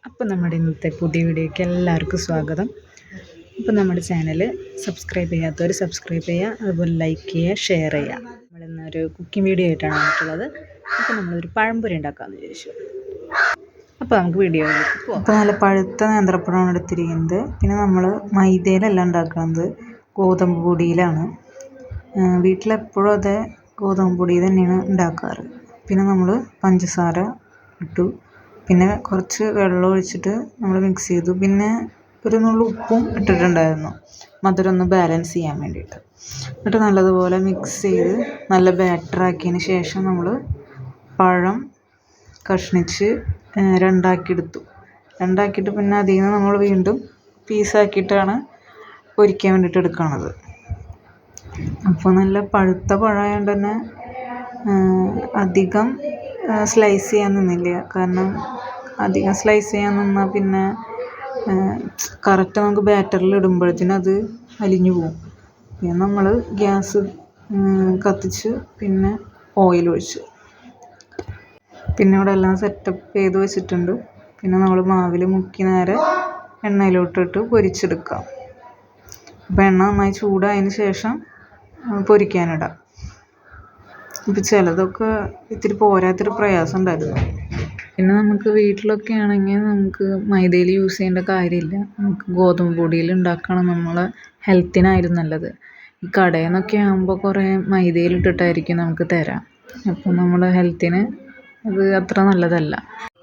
അപ്പോൾ നമ്മുടെ ഇന്നത്തെ പുതിയ വീഡിയോയ്ക്ക് എല്ലാവർക്കും സ്വാഗതം. അപ്പോൾ നമ്മുടെ ചാനൽ സബ്സ്ക്രൈബ് ചെയ്യാത്തവർ സബ്സ്ക്രൈബ് ചെയ്യുക, അതുപോലെ ലൈക്ക് ചെയ്യുക, ഷെയർ ചെയ്യുക. നമ്മളിന്നൊരു കുക്കിംഗ് വീഡിയോ ആയിട്ടാണ് വന്നിട്ടുള്ളത്. അപ്പോൾ നമ്മളൊരു പഴംപൊരി ഉണ്ടാക്കാമെന്ന് വിചാരിച്ചു. അപ്പോൾ നമുക്ക് വീഡിയോയിലേക്ക് പോകാം. അപ്പോൾ നല്ല പഴുത്ത നേന്ത്രപ്പഴമാണ് എടുത്തിരിക്കുന്നത്. പിന്നെ നമ്മൾ മൈദയിലല്ല ഉണ്ടാക്കുന്നത്, ഗോതമ്പ് പൊടിയിലാണ്. വീട്ടിലെപ്പോഴും അതേ ഗോതമ്പ് പൊടി തന്നെയാണ് ഉണ്ടാക്കാറ്. പിന്നെ നമ്മൾ പഞ്ചസാര ഇട്ടു, പിന്നെ കുറച്ച് വെള്ളം ഒഴിച്ചിട്ട് നമ്മൾ മിക്സ് ചെയ്തു. പിന്നെ ഒരു നുള്ളു ഉപ്പും ഇട്ടിട്ടുണ്ടായിരുന്നു, മധുരം ഒന്ന് ബാലൻസ് ചെയ്യാൻ വേണ്ടിയിട്ട്. എന്നിട്ട് നല്ലതുപോലെ മിക്സ് ചെയ്ത് നല്ല ബാറ്ററാക്കിയതിന് ശേഷം നമ്മൾ പഴം കഷ്ണിച്ച് രണ്ടാക്കിയിട്ട് പിന്നെ അതിൽ നിന്ന് നമ്മൾ വീണ്ടും പീസാക്കിയിട്ടാണ് പൊരിക്കാൻ വേണ്ടിയിട്ട് എടുക്കുന്നത്. അപ്പോൾ നല്ല പഴുത്ത പഴമായതുകൊണ്ട് തന്നെ അധികം സ്ലൈസ് ചെയ്യാൻ നിന്നില്ല. കാരണം അധികം സ്ലൈസ് ചെയ്യാൻ നിന്നാൽ പിന്നെ കറക്റ്റ് നമുക്ക് ബാറ്ററിൽ ഇടുമ്പോഴത്തേനും അത് അലിഞ്ഞു പോകും. പിന്നെ നമ്മൾ ഗ്യാസ് കത്തിച്ച് പിന്നെ ഓയിൽ ഒഴിച്ചു. പിന്നെ ഇവിടെ എല്ലാം സെറ്റപ്പ് ചെയ്ത് വെച്ചിട്ടുണ്ട്. പിന്നെ നമ്മൾ മാവിൽ മുക്കി നേരെ എണ്ണയിലോട്ടിട്ട് പൊരിച്ചെടുക്കാം. അപ്പോൾ എണ്ണ നന്നായി ചൂടായതിന് ശേഷം പൊരിക്കാനിടാം. ഇപ്പോൾ ചിലതൊക്കെ ഇത്തിരി പോരാത്തൊരു പ്രയാസം ഉണ്ടായിരുന്നു. പിന്നെ നമുക്ക് വീട്ടിലൊക്കെ ആണെങ്കിൽ നമുക്ക് മൈദയിൽ യൂസ് ചെയ്യേണ്ട കാര്യമില്ല. നമുക്ക് ഗോതമ്പ് പൊടിയിൽ ഉണ്ടാക്കണം, നമ്മളെ ഹെൽത്തിനായിരുന്നു നല്ലത്. ഈ കടയിൽ നിന്നൊക്കെ ആകുമ്പോൾ കുറേ മൈദയിലിട്ടിട്ടായിരിക്കും നമുക്ക് തരാം. അപ്പോൾ നമ്മുടെ ഹെൽത്തിന് അത് അത്ര നല്ലതല്ല.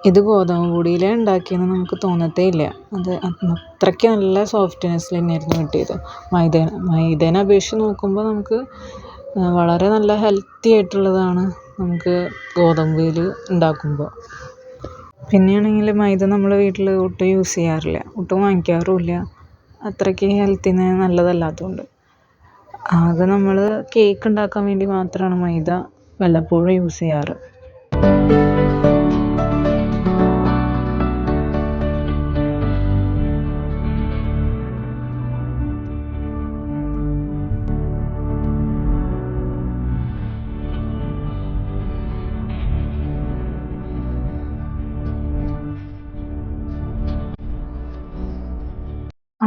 ഇത് ഗോതമ്പ് പൊടിയിൽ ഉണ്ടാക്കിയെന്ന് നമുക്ക് തോന്നത്തേ ഇല്ല. അത് അത്രയ്ക്ക് നല്ല സോഫ്റ്റ്നെസ്സിൽ തന്നെയായിരുന്നു കിട്ടിയത്. മൈദേനെ അപേക്ഷിച്ച് നോക്കുമ്പോൾ നമുക്ക് വളരെ നല്ല ഹെൽത്തി ആയിട്ടുള്ളതാണ് നമുക്ക് ഗോതമ്പിൽ ഉണ്ടാക്കുമ്പോൾ. പിന്നെയാണെങ്കിൽ മൈദ നമ്മൾ വീട്ടിൽ ഒട്ടും യൂസ് ചെയ്യാറില്ല, ഒട്ടും വാങ്ങിക്കാറുമില്ല. അത്രയ്ക്ക് ഹെൽത്തിന് നല്ലതല്ലാത്തതുകൊണ്ട് ആകെ നമ്മൾ കേക്ക് ഉണ്ടാക്കാൻ വേണ്ടി മാത്രമാണ് മൈദ വല്ലപ്പോഴും യൂസ് ചെയ്യാറ്.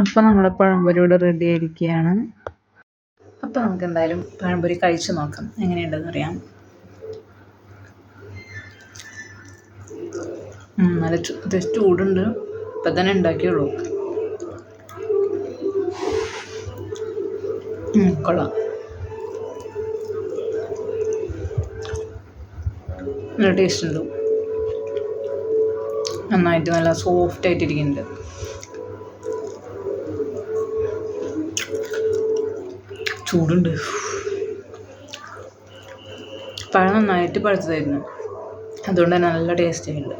അപ്പോൾ നമ്മുടെ പഴംപൊരി ഇവിടെ റെഡി ആയിരിക്കുകയാണ്. അപ്പോൾ നമുക്ക് എന്തായാലും പഴംപൊരി കഴിച്ച് നോക്കാം, എങ്ങനെയുണ്ടെന്ന് അറിയാം. നല്ല ചൂടുണ്ട്, ഇപ്പം തന്നെ ഉണ്ടാക്കിയുള്ളൂ. കൊള്ളാം, നല്ല ടേസ്റ്റ് ഉണ്ട്. നന്നായിട്ട് നല്ല സോഫ്റ്റ് ആയിട്ടിരിക്കുന്നുണ്ട്. ചൂടുണ്ട്. പഴം നന്നായിട്ട് പഴുത്തതായിരുന്നു, അതുകൊണ്ട് തന്നെ നല്ല ടേസ്റ്റ് ഉണ്ട്.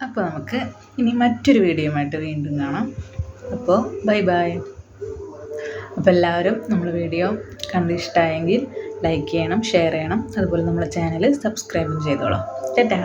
അപ്പോൾ നമുക്ക് ഇനി മറ്റൊരു വീഡിയോയുമായിട്ട് വീണ്ടും കാണാം. അപ്പോൾ ബൈ ബൈ. അപ്പോൾ എല്ലാവരും നമ്മുടെ വീഡിയോ കണ്ട് ഇഷ്ടമായെങ്കിൽ ലൈക്ക് ചെയ്യണം, ഷെയർ ചെയ്യണം, അതുപോലെ നമ്മുടെ ചാനൽ സബ്സ്ക്രൈബും ചെയ്തോളാം. ടാറ്റാ.